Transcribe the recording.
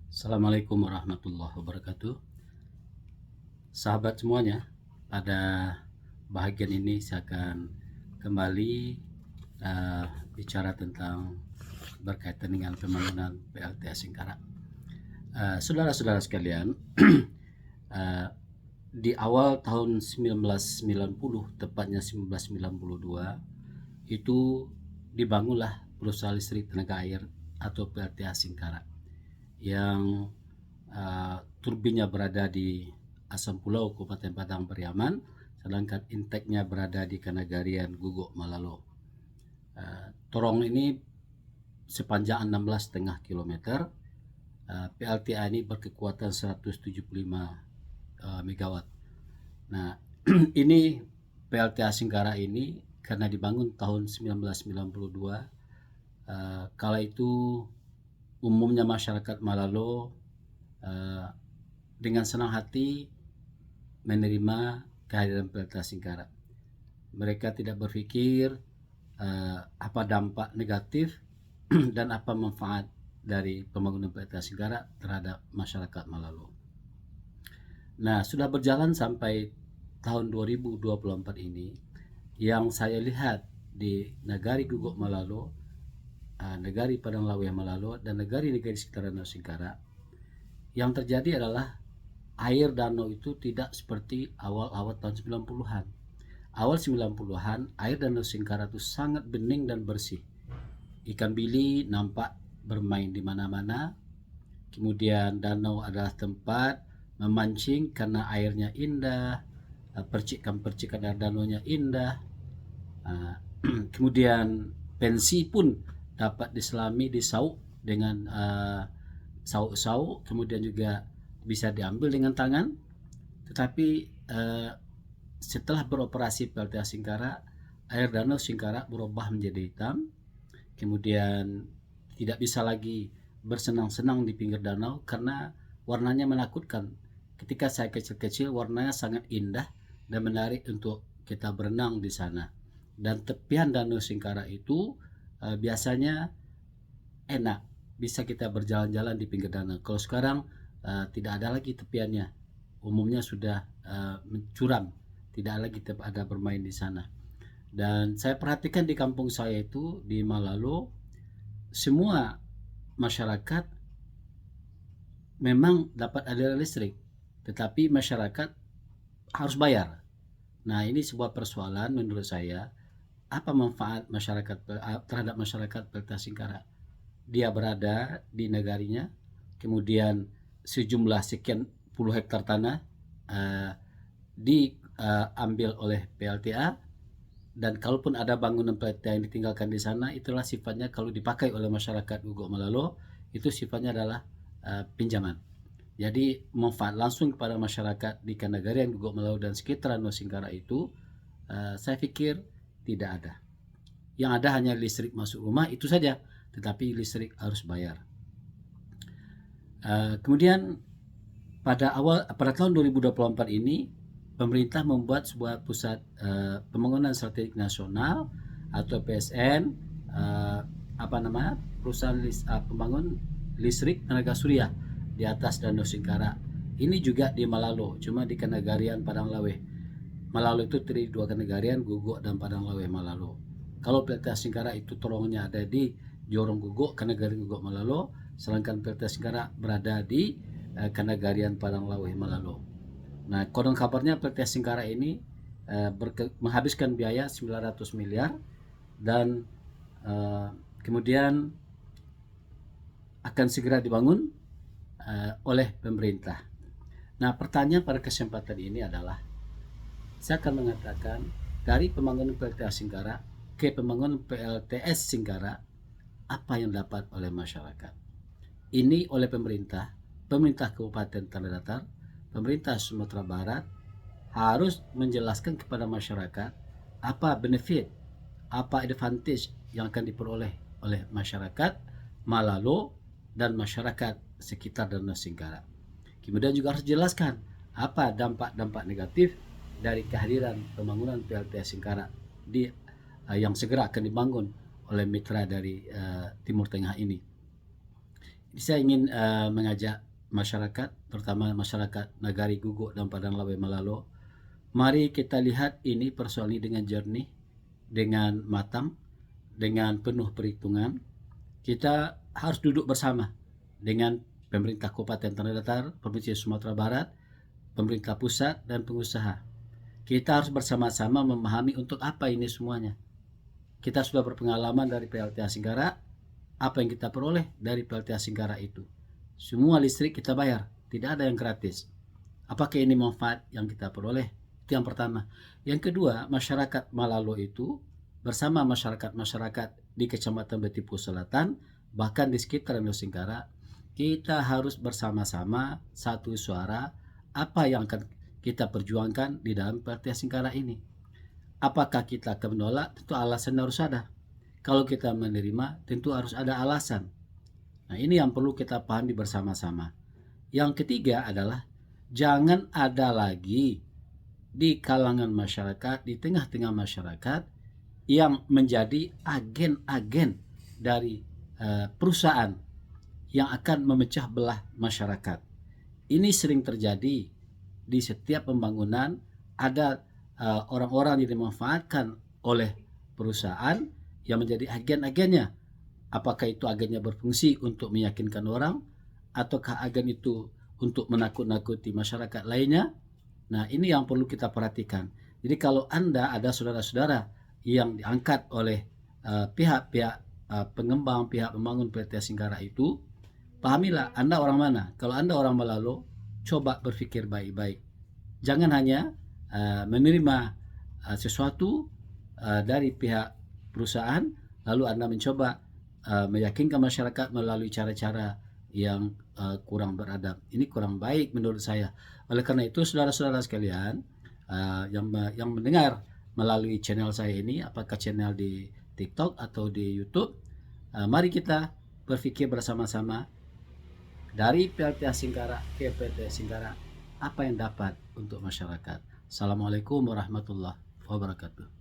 Assalamualaikum warahmatullahi wabarakatuh. Sahabat semuanya, pada bahagian ini saya akan kembali bicara tentang berkaitan dengan pembangunan PLTA Singkara. Saudara-saudara sekalian, uh, di awal tahun 1990, tepatnya 1992, itu dibangunlah perusahaan listrik tenaga air atau PLTA Singkara yang turbinnya berada di Asam Pulau, Kabupaten Padang Pariaman, sedangkan inteknya berada di Kanagarian, Guguk, Malalo. Torong ini sepanjang 16,5 km. PLTA ini berkekuatan 175 megawatt. Nah, ini PLTA Singkara ini karena dibangun tahun 1992, kala itu umumnya masyarakat Malalo dengan senang hati menerima kehadiran PLTA Singkara. Mereka tidak berpikir apa dampak negatif dan apa manfaat dari pembangunan PLTA Singkara terhadap masyarakat Malalo. Nah, sudah berjalan sampai tahun 2024 ini, yang saya lihat di Negari Guguk Malalo, Negari Padang Lawe Malalo, dan negari-negari sekitaran Danau Singkara, yang terjadi adalah air danau itu tidak seperti awal-awal tahun 90-an. Awal 90-an, air Danau Singkara itu sangat bening dan bersih. Ikan bili nampak bermain di mana-mana. Kemudian danau adalah tempat memancing karena airnya indah, percikan-percikan air danaunya indah. Kemudian pensi pun dapat diselami di sauk dengan sauk-sauk, kemudian juga bisa diambil dengan tangan. Tetapi setelah beroperasi PLTA Singkara, air danau Singkara berubah menjadi hitam, kemudian tidak bisa lagi bersenang-senang di pinggir danau karena warnanya menakutkan. Ketika saya kecil-kecil, warnanya sangat indah dan menarik untuk kita berenang di sana. Dan tepian danau Singkara itu biasanya enak, bisa kita berjalan-jalan di pinggir danau. Kalau sekarang tidak ada lagi tepiannya, umumnya sudah curam, tidak lagi ada bermain di sana. Dan saya perhatikan di kampung saya itu di Malalo, semua masyarakat memang dapat aliran listrik, tetapi masyarakat harus bayar. Nah, ini sebuah persoalan menurut saya. Apa manfaat masyarakat terhadap masyarakat PLTA Singkara? Dia berada di negarinya, kemudian sejumlah sekian puluh hektar tanah diambil oleh PLTA, dan kalaupun ada bangunan PLTA yang ditinggalkan di sana, itulah sifatnya kalau dipakai oleh masyarakat Guguk Malalo, itu sifatnya adalah pinjaman. Jadi manfaat langsung kepada masyarakat di Kanagarian, Guguk Malalo dan sekitaran Danau Singkara itu saya pikir tidak ada. Yang ada hanya listrik masuk rumah, itu saja, tetapi listrik harus bayar. Kemudian pada tahun 2024 ini, pemerintah membuat sebuah pusat pembangunan strategik nasional atau PSN, perusahaan pembangun listrik tenaga surya di atas Danau Singkara. Ini juga di Malalo, cuma di Kanagarian Padang Lawe. Malalo itu terdiri dua Kanagarian, Guguk dan Padang Lawe Malalo. Kalau PLTA Singkara itu tolongnya ada di Jorong Guguk, Kanagarian Guguk Malalo, sedangkan PLTA Singkara berada di Kanagarian Padang Lawe Malalo. Nah, konon kabarnya PLTA Singkara ini menghabiskan biaya 900 miliar dan kemudian akan segera dibangun oleh pemerintah. Nah, pertanyaan pada kesempatan ini adalah, saya akan mengatakan dari pembangunan PLTA Singkara ke pembangunan PLTS Singkara, apa yang dapat oleh masyarakat? Ini oleh pemerintah Kabupaten Tanah Datar, pemerintah Sumatera Barat harus menjelaskan kepada masyarakat apa benefit, apa advantage yang akan diperoleh oleh masyarakat Malalo dan masyarakat sekitar Danau Singkara. Kemudian juga harus dijelaskan apa dampak-dampak negatif dari kehadiran pembangunan PLTA Singkara yang segera akan dibangun oleh mitra dari Timur Tengah ini. Saya ingin mengajak masyarakat, terutama masyarakat Nagari Guguk dan Padang Lawe Malalo, mari kita lihat ini persoalan ini dengan jernih, dengan matang, dengan penuh perhitungan. Kita harus duduk bersama dengan pemerintah Kabupaten Tanah Datar, Provinsi Sumatera Barat, pemerintah pusat, dan pengusaha. Kita harus bersama-sama memahami untuk apa ini semuanya. Kita sudah berpengalaman dari PLTA Singgara, apa yang kita peroleh dari PLTA Singgara itu. Semua listrik kita bayar, tidak ada yang gratis. Apakah ini manfaat yang kita peroleh? Itu yang pertama. Yang kedua, masyarakat Malalo itu bersama masyarakat-masyarakat di Kecamatan Betipu Selatan, bahkan di sekitar Danau Singgara, kita harus bersama-sama satu suara apa yang akan kita perjuangkan di dalam PLTA Singgara ini. Apakah kita akan menolak? Tentu alasan harus ada. Kalau kita menerima, tentu harus ada alasan. Nah, ini yang perlu kita pahami bersama-sama. Yang ketiga adalah jangan ada lagi di kalangan masyarakat, di tengah-tengah masyarakat yang menjadi agen-agen dari perusahaan yang akan memecah belah masyarakat. Ini sering terjadi di setiap pembangunan, ada orang-orang yang dimanfaatkan oleh perusahaan yang menjadi agen-agennya. Apakah itu agennya berfungsi untuk meyakinkan orang, ataukah agen itu untuk menakut-nakuti masyarakat lainnya? Nah, ini yang perlu kita perhatikan. Jadi kalau Anda ada saudara-saudara yang diangkat oleh pihak-pihak pengembang, pihak pembangun PLTA Singgara itu, pahamilah Anda orang mana. Kalau Anda orang Malalo, coba berpikir baik-baik. Jangan hanya menerima sesuatu dari pihak perusahaan, lalu Anda mencoba meyakinkan masyarakat melalui cara-cara yang kurang beradab. Ini kurang baik menurut saya. Oleh karena itu, saudara-saudara sekalian yang mendengar melalui channel saya ini, apakah channel di TikTok atau di YouTube, mari kita berpikir bersama-sama dari PLTA Singgara ke PLTA Singgara, apa yang dapat untuk masyarakat. Assalamualaikum warahmatullahi wabarakatuh.